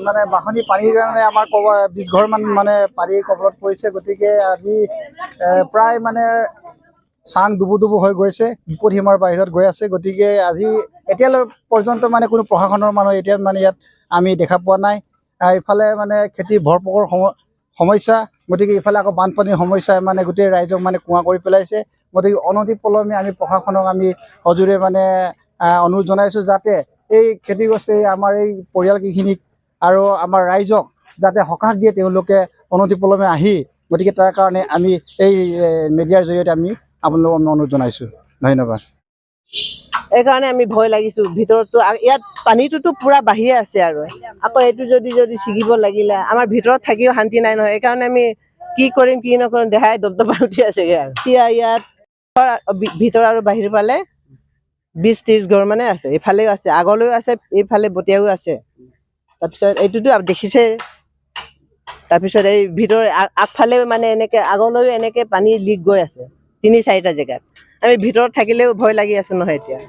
মানে বাহনী পানীৰ কাৰণে আমাৰ 20 ঘৰমান মানে পানীৰ কবলত পৰিছে। গতিকে আজি প্ৰায় মানে চাং ডুবু হৈ গৈছে, বিপদ সীমাৰ বাহিৰত গৈ আছে। গতিকে আজি এতিয়ালৈ পৰ্যন্ত মানে কোনো প্ৰশাসনৰ মানুহ এতিয়া মানে ইয়াত আমি দেখা পোৱা নাই। ইফালে মানে খেতি ভৰপকৰ সমস্যা, গতিকে ইফালে আকৌ বানপানীৰ সমস্যাই মানে গোটেই ৰাইজক মানে কুঁৱা কৰি পেলাইছে। গতিকে অনতি পলমে আমি প্ৰশাসনক আমি সজোৰে মানে অনুৰোধ জনাইছোঁ যাতে এই ক্ষতিগ্ৰস্ত আমাৰ এই পৰিয়ালকেইখিনিক আৰু আমাৰ ৰাইজক যাতে সকাহ দিয়ে তেওঁলোকে অনতি পলমে আহি। গতিকে তাৰ কাৰণে আমি এই মিডিয়াৰ জৰিয়তে আমি আপোনালোকক অনুৰোধ জনাইছোঁ। ধন্যবাদ। এইকাৰণে আমি ভয় লাগিছোঁ। ভিতৰতো ইয়াত পানীটোতো পুৰা বাঢ়িয়ে আছে আৰু আকৌ এইটো যদি ছিগিব লাগিলে আমাৰ ভিতৰত থাকিও শান্তি নাই নহয়। এইকাৰণে আমি কি কৰিম কি নকৰিম দেখাই দবদবা উঠি আছেগৈ। আৰু এতিয়া ইয়াত ভিতৰ আৰু বাহিৰ ফালে 20-30 ঘৰ মানে আছে। এইফালেও আছে, আগলৈও আছে, এইফালে বতীয়াও আছে। তাৰপিছত এইটোতো দেখিছে। তাৰপিছত এই ভিতৰ আগফালেও মানে এনেকে আগলৈও এনেকে পানী লিক গৈ আছে 3-4টা জেগাত। আমি ভিতৰত থাকিলেও ভয় লাগি আছো নহয় এতিয়া।